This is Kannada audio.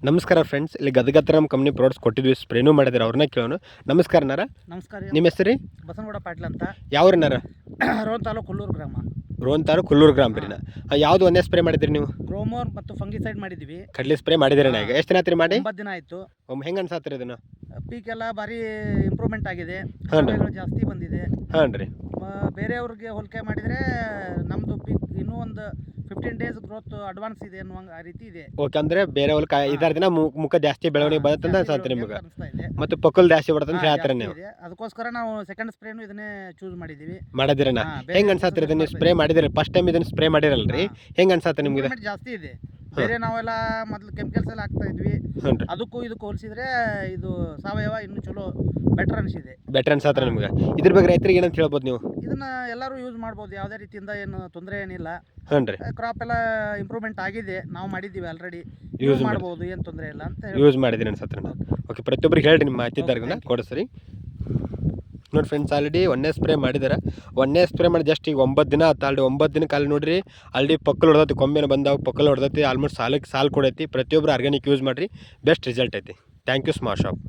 ನಮಸ್ಕಾರ ಫ್ರೆಂಡ್ಸ್, ಇಲ್ಲಿ ಗದಗತ್ರ ನಮ್ಮ ಕಂಪ್ನಿ ಪ್ರಾಡಕ್ಟ್ಸ್ ಕೊಟ್ಟಿದ್ವಿ, ಸ್ಪ್ರೇನೂ ಮಾಡಿದ್ರೆ ಅವ್ರನ್ನ ಕೇಳೋಣ. ನಮಸ್ಕಾರ ನಾರ. ನಮಸ್ಕಾರ. ನಿಮ್ಮ ಹೆಸರು ರೀ? ಬಸನಗೌಡ ಪಾಟೀಲ್ ಅಂತ. ಯಾವ್ರನ್ನಾರ? ರೋಣ ತಾಲೂಕು ಕೊಲ್ಲೂರು ಗ್ರಾಮ. ರೋಣ ತಾಲೂಕು ಕೊಲ್ಲೂರು ಗ್ರಾಮ ರೀ. ಯಾವ್ದು ಒಂದೇ ಸ್ಪ್ರೇ ಮಾಡಿದ್ರಿ ನೀವು? ಗ್ರೋಮೋರ್ ಮತ್ತು ಫಂಗಿಸೈಡ್ ಮಾಡಿದ್ವಿ. ಕಡ್ಲಿ ಸ್ಪ್ರೇ ಮಾಡಿದಿರಿ ಈಗ? ಎಷ್ಟು ದಿನ ಆತ್ರಿ ಮಾಡಿ? 9 ದಿನ ಆಯಿತು. ಹೆಂಗೆ ಅನ್ಸಾತ್ರಿ ಇದನ್ನು? ಪೀಕ್ ಎಲ್ಲ ಭಾರಿ ಇಂಪ್ರೂವ್ಮೆಂಟ್ ಆಗಿದೆ. ಹಾಂ ರೀ. ಜಾಸ್ತಿ ಬಂದಿದೆ. ಹಾಂ ರೀ. ಬೇರೆಯವ್ರಿಗೆ ಹೋಲಿಕೆ ಮಾಡಿದರೆ ನಮ್ಮದು ಪೀಕ್ ಇನ್ನೂ ಒಂದು 15 ಡೇಸ್ ಗ್ರೋತ್ ಅಡ್ವಾನ್ಸ್ ಇದೆ ಅನ್ನುವ ಆ ರೀತಿ ಇದೆ. ಓಕೆ, ಅಂದರೆ ಬೇರೆ ಹೊಲಕ್ಕೆ 5-6 ದಿನ ಮುಖ ಜಾಸ್ತಿ ಬೆಳವಣಿಗೆ ಬರುತ್ತಂತ ಅನ್ಸಾತ್ರಿ ನಿಮಗೆ? ಅನಿಸ್ತಾ ಇದೆ. ಮತ್ತು ಪಕ್ಕಲ್ ಜಾಸ್ತಿ ಬರ್ತಂತ ಹೇಳ್ತಾರೆ ನೀವು? ಅದಕ್ಕೋಸ್ಕರ ನಾವು ಸೆಕೆಂಡ್ ಸ್ಪ್ರೇನು ಇದನ್ನೇ ಚೂಸ್ ಮಾಡಿದ್ದೀವಿ. ಮಾಡಿದಿರಣ್ಣ? ಹೆಂಗೆ ಅನ್ಸಾತ್ರಿ ಇದನ್ನು ಸ್ಪ್ರೇ ಮಾಡಿದಿರಿ? ಫಸ್ಟ್ ಟೈಮ್ ಇದನ್ನು ಸ್ಪ್ರೇ ಮಾಡಿರಲ್ರಿ, ಹೆಂಗೆ ಅನ್ಸಾತ್ರಿ ನಿಮ್ಗೆ? ಜಾಸ್ತಿ ಇದೆ. ಬೇರೆ ನಾವೆಲ್ಲ ಮೊದಲು ಕೆಮಿಕಲ್ಸ್ ಎಲ್ಲ ಹಾಕ್ತಾ ಇದ್ವಿ, ಅದಕ್ಕೂ ಇದಕ್ಕೂ ಹೋಲಿಸಿದ್ರೆ ಇದು ಸಾವಯವ ಇನ್ನೂ ಚಲೋ ಬೆಟರ್ ಅನಿಸಿದೆ. ಬೆಟರ್ ಅನ್ಸಾತ್ರಿ ನಿಮ್ಗೆ? ಇದ್ರ ಬಗ್ಗೆ ರೈತರಿಗೆ ಏನಂತ ಹೇಳ್ಬೋದು ನೀವು? ಇದನ್ನ ಎಲ್ಲರೂ ಯೂಸ್ ಮಾಡ್ಬೋದು, ಯಾವುದೇ ರೀತಿಯಿಂದ ಏನು ತೊಂದರೆ ಏನಿಲ್ಲ. ಹಾಂ ರೀ. ಕ್ರಾಪ್ ಎಲ್ಲ ಇಂಪ್ರೂವ್ಮೆಂಟ್ ಆಗಿದೆ, ನಾವು ಮಾಡಿದ್ದೀವಿ ಆಲ್ರೆಡಿ, ಯೂಸ್ ಮಾಡ್ಬೋದು, ಏನು ತೊಂದರೆ ಇಲ್ಲ ಅಂತ ಯೂಸ್ ಮಾಡಿದ್ದೀನಿ ಅನ್ಸತ್ರಿ. ಓಕೆ, ಪ್ರತಿಯೊಬ್ಬರಿಗೆ ಹೇಳಿ ನಿಮ್ಮ ಮಾಹಿತಿದಾರ್ಗನ್ನ ಕೊಡಿಸ್ರಿ. ನೋಡಿ ಫ್ರೆಂಡ್ಸ್, ಆಲ್ರೆಡಿ ಒಂದೇ ಸ್ಪ್ರೇ ಮಾಡಿದಾರೆ. ಒಂದೇ ಸ್ಪ್ರೇ ಮಾಡಿ ಜಸ್ಟ್ ಈಗ 9 ದಿನ ಆಯ್ತು. ಆಲ್ರೆಡಿ 9 ದಿನಕ್ಕೆ ಅಲ್ಲಿ ನೋಡಿರಿ ಆಲ್ರೆಡಿ ಪಕ್ಕಲ್ ಹೊಡೆದೈತಿ, ಕೊಂಬೆನ ಬಂದಾವ, ಪಕ್ಕಲ್ ಹೊಡೆದೈತಿ, ಆಲ್ಮೋಸ್ಟ್ ಸಾಲು ಕೊಡೈತಿ. ಪ್ರತಿಯೊಬ್ಬರು ಆರ್ಗ್ಯಾನಿಕ್ ಯೂಸ್ ಮಾಡಿರಿ, ಬೆಸ್ಟ್ ರಿಸಲ್ಟ್ ಐತಿ. Thank you Smart shop.